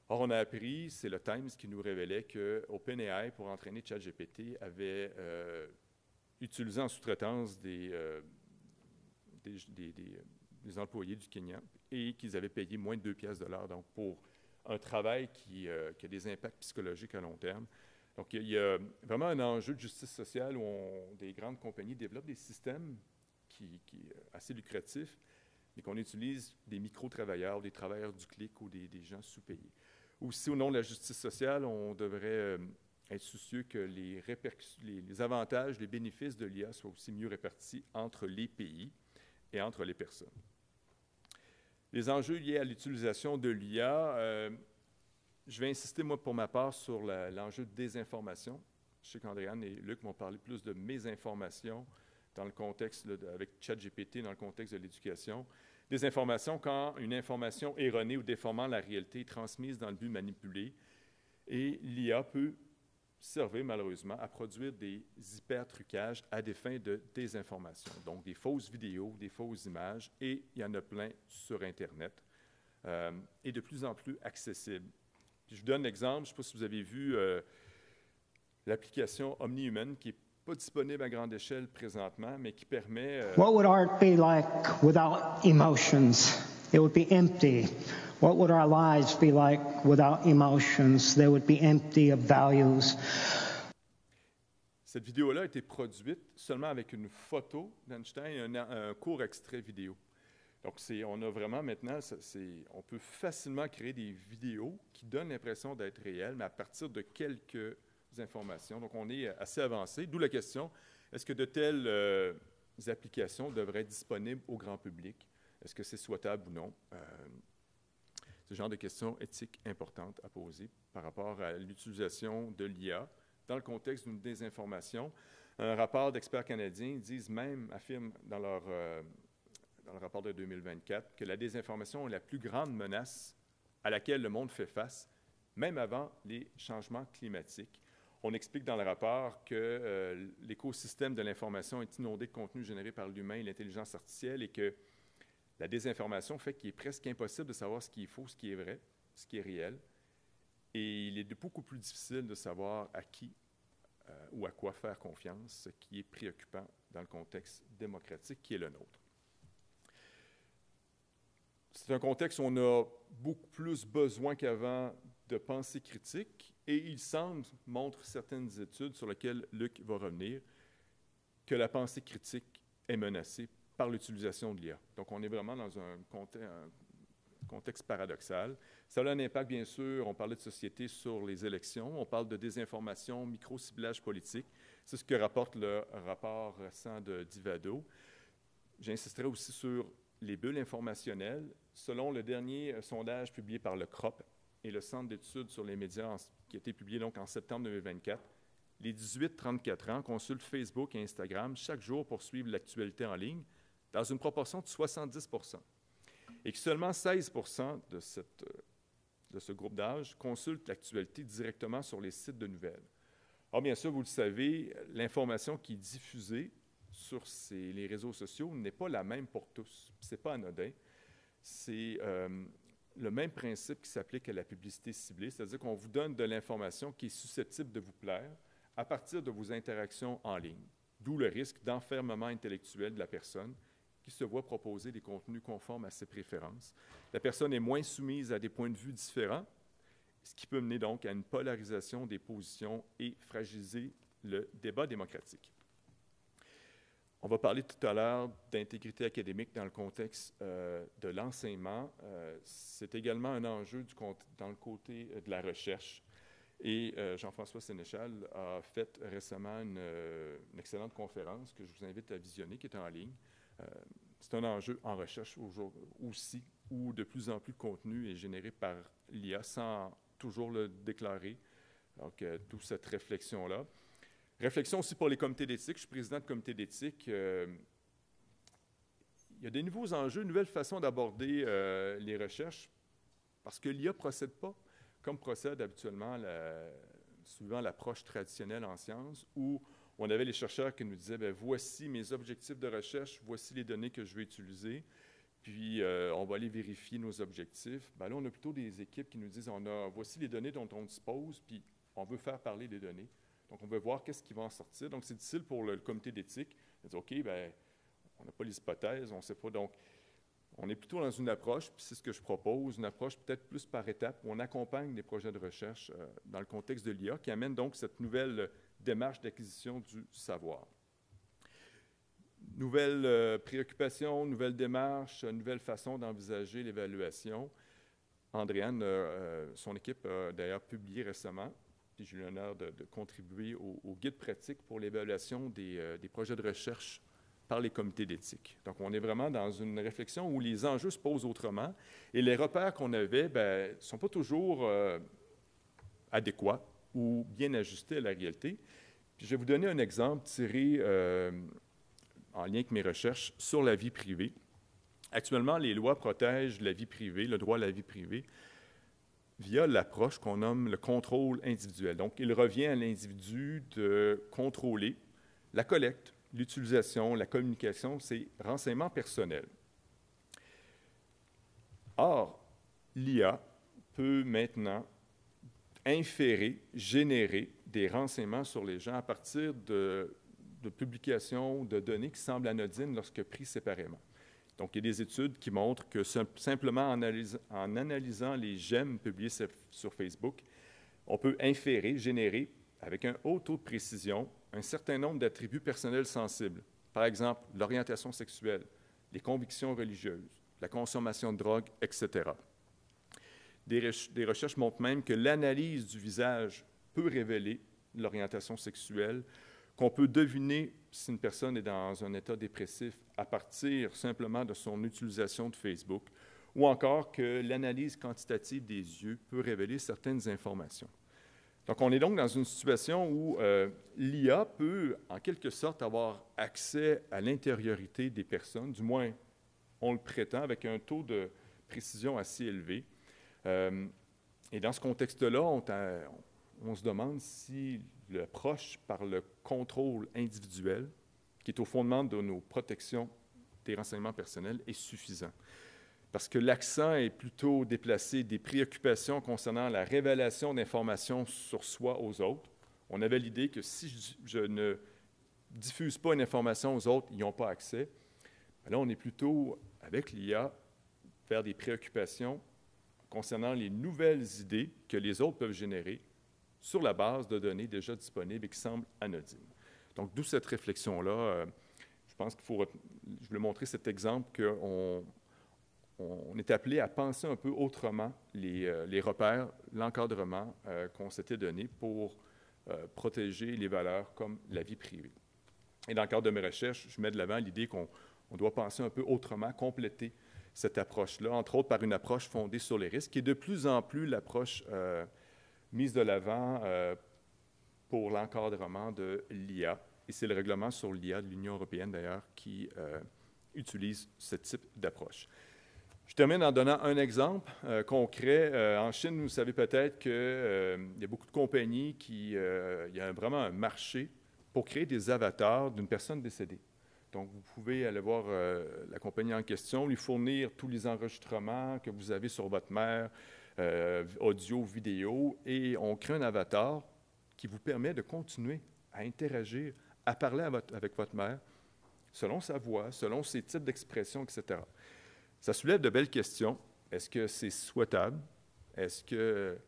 Or, on a appris, c'est le Times qui nous révélait que OpenAI, pour entraîner ChatGPT, avait utilisé en sous-traitance des employés du Kenya et qu'ils avaient payé moins de 2 piastres de l'heure, donc pour un travail qui a des impacts psychologiques à long terme. Donc, il y a vraiment un enjeu de justice sociale où des grandes compagnies développent des systèmes qui assez lucratifs, mais qu'on utilise des micro-travailleurs, des travailleurs du clic ou des gens sous-payés. Aussi, au nom de la justice sociale, on devrait être soucieux que les avantages, les bénéfices de l'IA soient aussi mieux répartis entre les pays et entre les personnes. Les enjeux liés à l'utilisation de l'IA, je vais insister, moi, pour ma part, sur l'enjeu de désinformation. Je sais qu'Andréane et Luc m'ont parlé plus de mésinformation dans le contexte, avec ChatGPT, dans le contexte de l'éducation. Désinformation quand une information erronée ou déformant la réalité est transmise dans le but de manipuler. Et l'IA peut servir, malheureusement, à produire des hyper-trucages à des fins de désinformation. Donc, des fausses vidéos, des fausses images, et il y en a plein sur Internet, et de plus en plus accessibles. Puis je vous donne l'exemple, je ne sais pas si vous avez vu l'application OmniHuman, qui n'est pas disponible à grande échelle présentement, mais qui permet... What would art be like without emotions? It would be empty. What would our lives be like without emotions? They would be empty of values. Cette vidéo-là a été produite seulement avec une photo d'Einstein et un court extrait vidéo. Donc, on a vraiment maintenant, on peut facilement créer des vidéos qui donnent l'impression d'être réelles, mais à partir de quelques informations. Donc, on est assez avancé. D'où la question, est-ce que de telles applications devraient être disponibles au grand public? Est-ce que c'est souhaitable ou non? C'est le genre de questions éthiques importantes à poser par rapport à l'utilisation de l'IA dans le contexte d'une désinformation. Un rapport d'experts canadiens affirment dans le rapport de 2024 que la désinformation est la plus grande menace à laquelle le monde fait face, même avant les changements climatiques. On explique dans le rapport que l'écosystème de l'information est inondé de contenus générés par l'humain et l'intelligence artificielle et que la désinformation fait qu'il est presque impossible de savoir ce qui est faux, ce qui est vrai, ce qui est réel. Et il est beaucoup plus difficile de savoir à qui ou à quoi faire confiance, ce qui est préoccupant dans le contexte démocratique qui est le nôtre. C'est un contexte où on a beaucoup plus besoin qu'avant de pensée critique et il semble, montre certaines études sur lesquelles Luc va revenir, que la pensée critique est menacée par l'utilisation de l'IA. Donc, on est vraiment dans un contexte paradoxal. Ça a un impact, bien sûr, on parlait de société sur les élections, on parle de désinformation, micro-ciblage politique. C'est ce que rapporte le rapport récent d'Ivado. J'insisterai aussi sur les bulles informationnelles. Selon le dernier sondage publié par le CROP et le Centre d'études sur les médias, qui a été publié donc en septembre 2024, les 18-34 ans consultent Facebook et Instagram chaque jour pour suivre l'actualité en ligne, dans une proportion de 70 %. Et que seulement 16 % de ce groupe d'âge consultent l'actualité directement sur les sites de nouvelles. Or, bien sûr, vous le savez, l'information qui est diffusée sur les réseaux sociaux n'est pas la même pour tous. Ce n'est pas anodin. C'est le même principe qui s'applique à la publicité ciblée, c'est-à-dire qu'on vous donne de l'information qui est susceptible de vous plaire à partir de vos interactions en ligne, d'où le risque d'enfermement intellectuel de la personne qui se voit proposer des contenus conformes à ses préférences. La personne est moins soumise à des points de vue différents, ce qui peut mener donc à une polarisation des positions et fragiliser le débat démocratique. On va parler tout à l'heure d'intégrité académique dans le contexte de l'enseignement. C'est également un enjeu dans le côté de la recherche. Et Jean-François Sénéchal a fait récemment une excellente conférence que je vous invite à visionner, qui est en ligne. C'est un enjeu en recherche aussi, où de plus en plus de contenu est généré par l'IA sans toujours le déclarer. Donc, d'où cette réflexion-là. Réflexion aussi pour les comités d'éthique. Je suis président de comité d'éthique. Il y a des nouveaux enjeux, une nouvelle façon d'aborder les recherches, parce que l'IA ne procède pas comme procède habituellement, suivant l'approche traditionnelle en sciences, où on avait les chercheurs qui nous disaient, bien, voici mes objectifs de recherche, voici les données que je vais utiliser, puis on va aller vérifier nos objectifs. Bien, là, on a plutôt des équipes qui nous disent, voici les données dont on dispose, puis on veut faire parler des données. Donc, on veut voir qu'est-ce qui va en sortir. Donc, c'est difficile pour le comité d'éthique de dire, OK, bien, on n'a pas les hypothèses, on ne sait pas. Donc, on est plutôt dans une approche, puis c'est ce que je propose, une approche peut-être plus par étapes, où on accompagne des projets de recherche dans le contexte de l'IA, qui amène donc cette nouvelle démarche d'acquisition du savoir. Nouvelle préoccupation, nouvelle démarche, nouvelle façon d'envisager l'évaluation. Andréane, son équipe a d'ailleurs publié récemment, puis j'ai eu l'honneur de contribuer au guide pratique pour l'évaluation des projets de recherche par les comités d'éthique. Donc, on est vraiment dans une réflexion où les enjeux se posent autrement et les repères qu'on avait ne sont pas toujours adéquats ou bien ajustés à la réalité. Puis, je vais vous donner un exemple tiré en lien avec mes recherches sur la vie privée. Actuellement, les lois protègent la vie privée, le droit à la vie privée, via l'approche qu'on nomme le contrôle individuel. Donc, il revient à l'individu de contrôler la collecte, l'utilisation, la communication, c'est renseignements personnels. Or, l'IA peut maintenant inférer, générer des renseignements sur les gens à partir de publications de données qui semblent anodines lorsque prises séparément. Donc, il y a des études qui montrent que simplement en analysant les j'aime publiés sur Facebook, on peut inférer, générer, avec un haut taux de précision, un certain nombre d'attributs personnels sensibles. Par exemple, l'orientation sexuelle, les convictions religieuses, la consommation de drogue, etc. Des recherches montrent même que l'analyse du visage peut révéler l'orientation sexuelle, qu'on peut deviner si une personne est dans un état dépressif à partir simplement de son utilisation de Facebook, ou encore que l'analyse quantitative des yeux peut révéler certaines informations. Donc, on est donc dans une situation où l'IA peut, en quelque sorte, avoir accès à l'intériorité des personnes, du moins, on le prétend, avec un taux de précision assez élevé. Et dans ce contexte-là, on se demande si l'approche par le contrôle individuel, qui est au fondement de nos protections des renseignements personnels, est suffisant. Parce que l'accent est plutôt déplacé des préoccupations concernant la révélation d'informations sur soi aux autres. On avait l'idée que si je ne diffuse pas une information aux autres, ils n'ont pas accès. Là, on est plutôt, avec l'IA, vers des préoccupations concernant les nouvelles idées que les autres peuvent générer sur la base de données déjà disponibles et qui semblent anodines. Donc, d'où cette réflexion-là. Je pense qu'il faut... Je voulais montrer cet exemple qu'on est appelé à penser un peu autrement les repères, l'encadrement qu'on s'était donné pour protéger les valeurs comme la vie privée. Et dans le cadre de mes recherches, je mets de l'avant l'idée qu'on doit penser un peu autrement, compléter cette approche-là, entre autres par une approche fondée sur les risques, qui est de plus en plus l'approche mise de l'avant pour l'encadrement de l'IA. Et c'est le règlement sur l'IA de l'Union européenne, d'ailleurs, qui utilise ce type d'approche. Je termine en donnant un exemple concret. En Chine, vous savez peut-être qu'il y a beaucoup de compagnies il y a vraiment un marché pour créer des avatars d'une personne décédée. Donc, vous pouvez aller voir la compagnie en question, lui fournir tous les enregistrements que vous avez sur votre mère, audio, vidéo, et on crée un avatar qui vous permet de continuer à interagir, à parler avec votre mère, selon sa voix, selon ses types d'expression, etc. Ça soulève de belles questions. Est-ce que c'est souhaitable? Est-ce que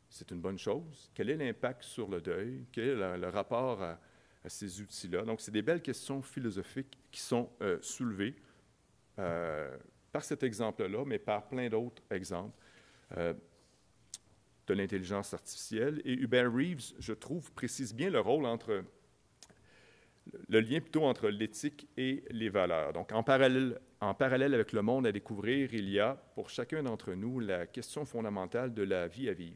c'est une bonne chose? Quel est l'impact sur le deuil? Quel est le rapport à ces outils-là? Donc, c'est des belles questions philosophiques qui sont soulevées par cet exemple-là, mais par plein d'autres exemples. de l'intelligence artificielle. Et Hubert Reeves, je trouve, précise bien le rôle entre le lien plutôt entre l'éthique et les valeurs. Donc, en parallèle avec le monde à découvrir, il y a, pour chacun d'entre nous, la question fondamentale de la vie à vivre.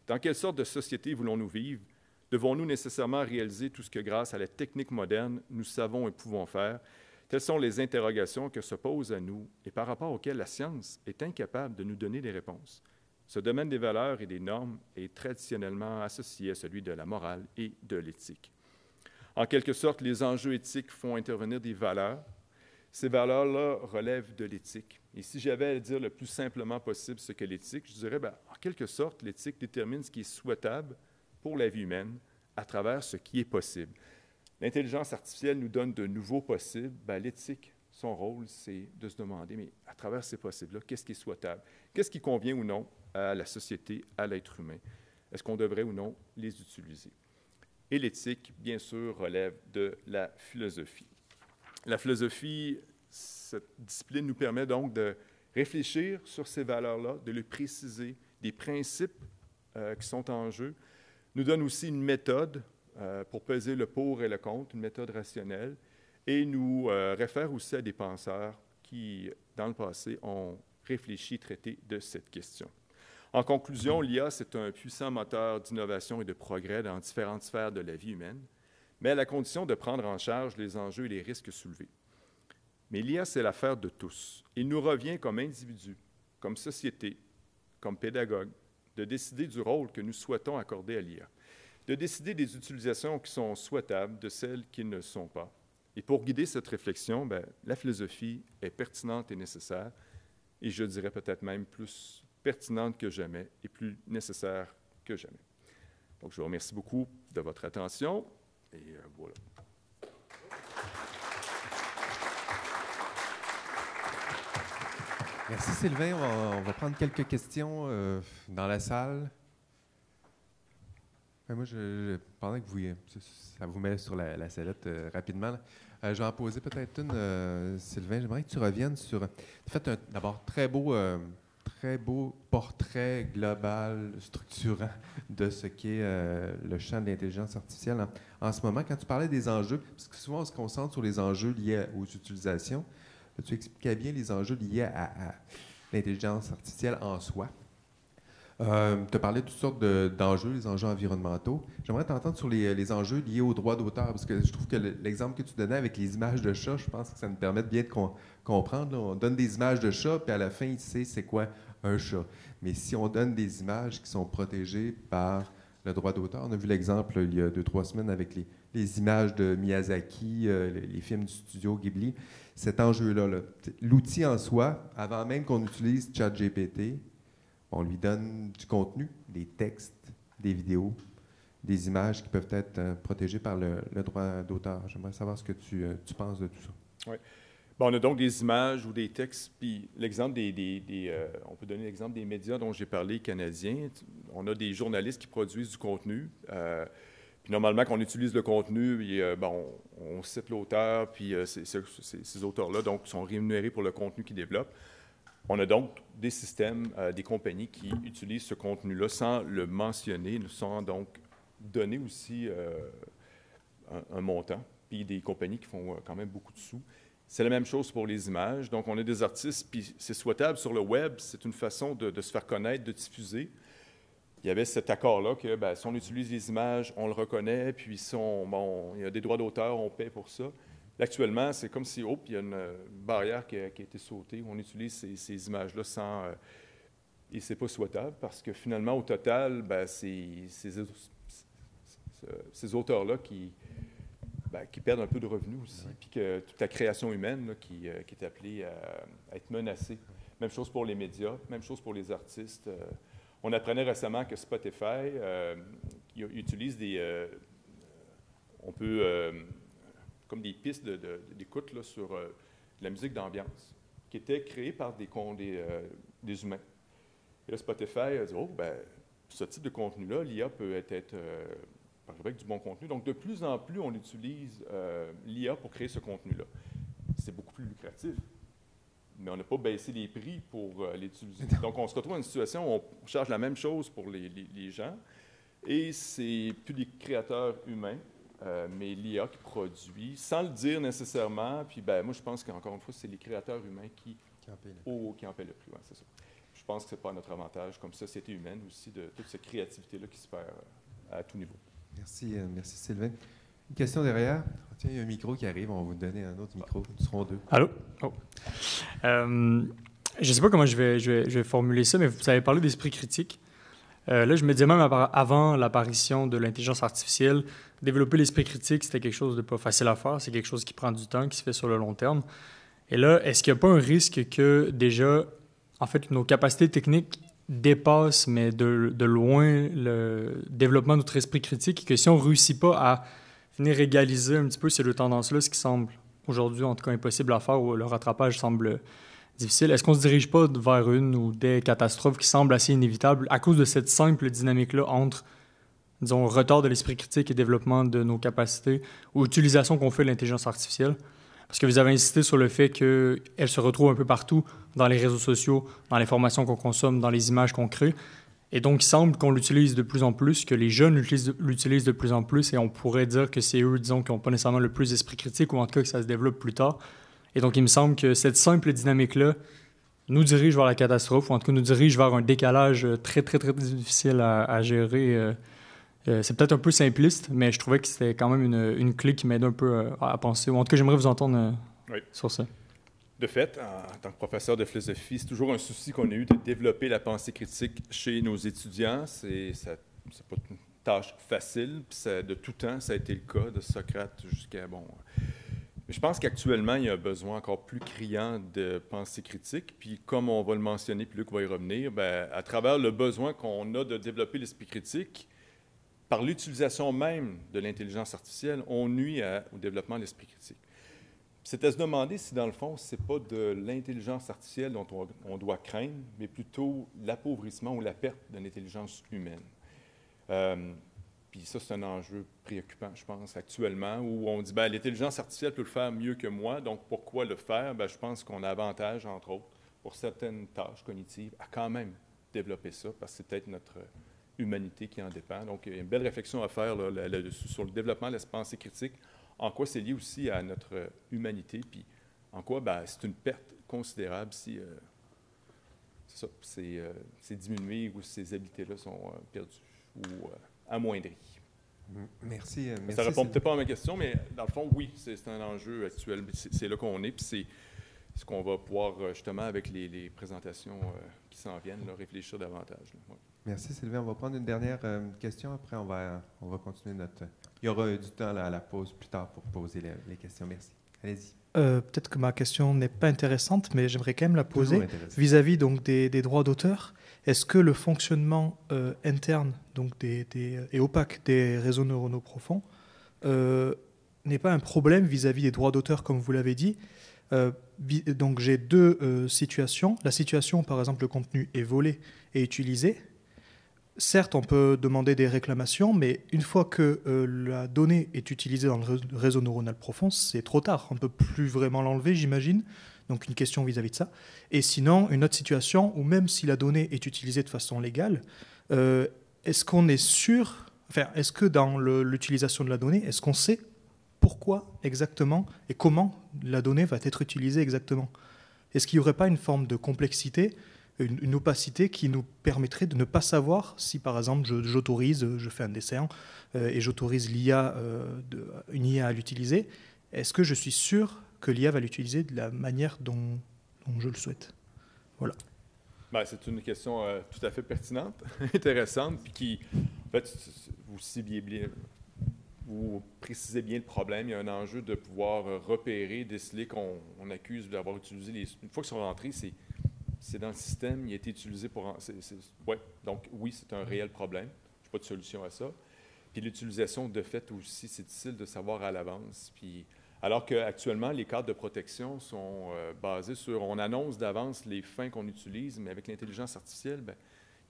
Dans quelle sorte de société voulons-nous vivre? Devons-nous nécessairement réaliser tout ce que, grâce à la technique moderne, nous savons et pouvons faire? Telles sont les interrogations que se posent à nous et par rapport auxquelles la science est incapable de nous donner des réponses. Ce domaine des valeurs et des normes est traditionnellement associé à celui de la morale et de l'éthique. En quelque sorte, les enjeux éthiques font intervenir des valeurs. Ces valeurs-là relèvent de l'éthique. Et si j'avais à dire le plus simplement possible ce qu'est l'éthique, je dirais, en quelque sorte, l'éthique détermine ce qui est souhaitable pour la vie humaine à travers ce qui est possible. L'intelligence artificielle nous donne de nouveaux possibles. L'éthique, son rôle, c'est de se demander, mais à travers ces possibles-là, qu'est-ce qui est souhaitable? Qu'est-ce qui convient ou non à la société, à l'être humain? Est-ce qu'on devrait ou non les utiliser? Et l'éthique, bien sûr, relève de la philosophie. La philosophie, cette discipline nous permet donc de réfléchir sur ces valeurs-là, de les préciser, des principes qui sont en jeu, nous donne aussi une méthode pour peser le pour et le contre, une méthode rationnelle, et nous réfère aussi à des penseurs qui, dans le passé, ont réfléchi et traité de cette question. En conclusion, l'IA, c'est un puissant moteur d'innovation et de progrès dans différentes sphères de la vie humaine, mais à la condition de prendre en charge les enjeux et les risques soulevés. Mais l'IA, c'est l'affaire de tous. Il nous revient comme individus, comme société, comme pédagogues, de décider du rôle que nous souhaitons accorder à l'IA, de décider des utilisations qui sont souhaitables de celles qui ne le sont pas. Et pour guider cette réflexion, la philosophie est pertinente et nécessaire, et je dirais peut-être même plus pertinente que jamais et plus nécessaire que jamais. Donc, je vous remercie beaucoup de votre attention, et voilà. Merci Sylvain. On va prendre quelques questions dans la salle. Moi, pendant que ça vous met sur la sellette rapidement, je vais en poser peut-être une, Sylvain. J'aimerais que tu reviennes sur... Tu as fait d'abord très beau portrait global, structurant de ce qu'est le champ de l'intelligence artificielle en ce moment. Quand tu parlais des enjeux, parce que souvent on se concentre sur les enjeux liés aux utilisations, tu expliquais bien les enjeux liés à l'intelligence artificielle en soi. Tu as parlé de toutes sortes d'enjeux, les enjeux environnementaux. J'aimerais t'entendre sur les enjeux liés aux droits d'auteur, parce que je trouve que l'exemple que tu donnais avec les images de chats, je pense que ça nous permet de bien comprendre. Là. On donne des images de chats, puis à la fin, il sait c'est quoi un chat. Mais si on donne des images qui sont protégées par le droit d'auteur, on a vu l'exemple il y a 2-3 semaines avec les images de Miyazaki, les films du studio Ghibli. Cet enjeu-là, l'outil en soi, avant même qu'on utilise ChatGPT, on lui donne du contenu, des textes, des vidéos, des images qui peuvent être protégées par le droit d'auteur. J'aimerais savoir ce que tu penses de tout ça. Oui. On a donc des images ou des textes, puis l'exemple on peut donner l'exemple des médias dont j'ai parlé, canadiens. On a des journalistes qui produisent du contenu. Puis normalement, quand on utilise le contenu, on cite l'auteur, puis ces auteurs-là donc, sont rémunérés pour le contenu qu'ils développent. On a donc des systèmes, des compagnies qui utilisent ce contenu-là sans le mentionner, sans donc donner aussi un montant, puis des compagnies qui font quand même beaucoup de sous. C'est la même chose pour les images. Donc, on a des artistes, puis c'est souhaitable sur le web, c'est une façon de se faire connaître, de diffuser. Il y avait cet accord-là que si on utilise les images, on le reconnaît, puis si il y a des droits d'auteur, on paie pour ça. Actuellement, c'est comme si, il y a une barrière qui a été sautée. On utilise ces images-là sans... et ce n'est pas souhaitable parce que finalement, au total, c'est ces auteurs-là qui perdent un peu de revenus aussi, puis que toute la création humaine là, qui est appelée à être menacée. Même chose pour les médias, même chose pour les artistes. On apprenait récemment que Spotify utilise comme des pistes d'écoute là, sur de la musique d'ambiance qui était créée par des humains. Et là, Spotify a dit, ce type de contenu-là, l'IA peut être avec du bon contenu. Donc, de plus en plus, on utilise l'IA pour créer ce contenu-là. C'est beaucoup plus lucratif. mais on n'a pas baissé les prix pour l'utiliser. Donc, on se retrouve dans une situation où on charge la même chose pour les gens, et c'est plus les créateurs humains, mais l'IA qui produit, sans le dire nécessairement. Puis, moi, je pense qu'encore une fois, c'est les créateurs humains qui en paient le prix. Ouais, c'est ça. Je pense que ce n'est pas notre avantage comme société humaine aussi, de toute cette créativité-là qui se perd à tout niveau. Merci, merci Sylvain. Une question derrière. Tiens, il y a un micro qui arrive. On va vous donner un autre micro. Nous serons deux. Allô? Oh. Je ne sais pas comment je vais formuler ça, mais vous avez parlé d'esprit critique. Là, je me disais même avant l'apparition de l'intelligence artificielle, développer l'esprit critique, c'était quelque chose de pas facile à faire. C'est quelque chose qui prend du temps, qui se fait sur le long terme. Et là, est-ce qu'il n'y a pas un risque que déjà, en fait, nos capacités techniques dépassent, mais de loin, le développement de notre esprit critique, et que si on ne réussit pas à venir égaliser un petit peu ces deux tendances-là, ce qui semble aujourd'hui, en tout cas, impossible à faire, ou le rattrapage semble difficile, est-ce qu'on ne se dirige pas vers une ou des catastrophes qui semblent assez inévitables à cause de cette simple dynamique-là entre, disons, retard de l'esprit critique et développement de nos capacités ou utilisation qu'on fait de l'intelligence artificielle? Parce que vous avez insisté sur le fait qu'elle se retrouve un peu partout, dans les réseaux sociaux, dans l'information qu'on consomme, dans les images qu'on crée. Et donc, il semble qu'on l'utilise de plus en plus, que les jeunes l'utilisent de plus en plus, et on pourrait dire que c'est eux, disons, qui n'ont pas nécessairement le plus d'esprit critique, ou en tout cas que ça se développe plus tard. Et donc, il me semble que cette simple dynamique-là nous dirige vers la catastrophe, ou en tout cas nous dirige vers un décalage très, très, très difficile à gérer. C'est peut-être un peu simpliste, mais je trouvais que c'était quand même une clé qui m'aide un peu à penser, ou en tout cas, j'aimerais vous entendre sur ça. De fait, en tant que professeur de philosophie, c'est toujours un souci qu'on a eu de développer la pensée critique chez nos étudiants. C'est pas une tâche facile, puis de tout temps, ça a été le cas, de Socrate jusqu'à, Mais je pense qu'actuellement, il y a un besoin encore plus criant de pensée critique. Puis comme on va le mentionner, puis Luc va y revenir, à travers le besoin qu'on a de développer l'esprit critique, par l'utilisation même de l'intelligence artificielle, on nuit au développement de l'esprit critique. C'est à se demander si, dans le fond, ce n'est pas de l'intelligence artificielle dont on doit craindre, mais plutôt l'appauvrissement ou la perte de l'intelligence humaine. Puis ça, c'est un enjeu préoccupant, je pense, actuellement, où on dit, l'intelligence artificielle peut le faire mieux que moi, donc pourquoi le faire? Je pense qu'on a avantage, entre autres, pour certaines tâches cognitives, à quand même développer ça, parce que c'est peut-être notre humanité qui en dépend. Donc, il y a une belle réflexion à faire là-dessus, sur le développement de la pensée critique, en quoi c'est lié aussi à notre humanité, puis en quoi c'est une perte considérable si c'est diminué ou si ces habiletés-là sont perdues ou amoindries. Merci. Ça ne répond peut-être pas à ma question, mais dans le fond, oui, c'est un enjeu actuel. C'est là qu'on est, puis c'est ce qu'on va pouvoir, justement, avec les présentations qui s'en viennent, réfléchir davantage. Ouais. Merci, Sylvain. On va prendre une dernière question. Après, on va continuer notre... Il y aura du temps à la pause plus tard pour poser les questions. Merci. Allez-y. Peut-être que ma question n'est pas intéressante, mais j'aimerais quand même la poser vis-à-vis donc des droits d'auteur. Est-ce que le fonctionnement interne donc et opaque des réseaux neuronaux profonds n'est pas un problème vis-à-vis des droits d'auteur, comme vous l'avez dit? Donc j'ai deux situations. La situation où, par exemple, le contenu est volé et utilisé. Certes, on peut demander des réclamations, mais une fois que la donnée est utilisée dans le réseau neuronal profond, c'est trop tard. On ne peut plus vraiment l'enlever, j'imagine. Donc une question vis-à-vis de ça. Et sinon, une autre situation où même si la donnée est utilisée de façon légale, est-ce qu'on est sûr, est-ce que dans l'utilisation de la donnée, est-ce qu'on sait pourquoi exactement et comment la donnée va être utilisée exactement? Est-ce qu'il n'y aurait pas une forme de complexité, une opacité qui nous permettrait de ne pas savoir si, par exemple, je fais un dessin et j'autorise une IA à l'utiliser, est-ce que je suis sûr que l'IA va l'utiliser de la manière dont je le souhaite? Voilà. C'est une question tout à fait pertinente, intéressante, puis qui, en fait, vous précisez bien le problème. Il y a un enjeu de pouvoir repérer, déceler qu'on accuse d'avoir utilisé une fois qu'ils sont rentrés, c'est dans le système, il a été utilisé pour... Donc, oui, c'est un réel problème. Je n'ai pas de solution à ça. Puis l'utilisation, de fait, aussi, c'est difficile de savoir à l'avance. Puis, alors qu'actuellement, les cadres de protection sont basés sur... On annonce d'avance les fins qu'on utilise, mais avec l'intelligence artificielle,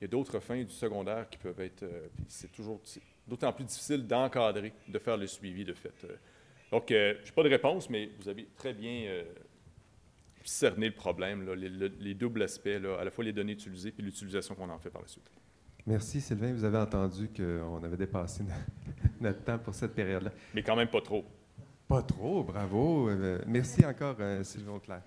il y a d'autres fins du secondaire qui peuvent être... c'est toujours d'autant plus difficile d'encadrer, de faire le suivi, de fait. Donc, je n'ai pas de réponse, mais vous avez très bien... cerner le problème, là, les doubles aspects, là, à la fois les données utilisées et l'utilisation qu'on en fait par la suite. Merci, Sylvain. Vous avez entendu qu'on avait dépassé notre temps pour cette période-là. Mais quand même pas trop. Pas trop, bravo. Merci encore, Sylvain Auclair.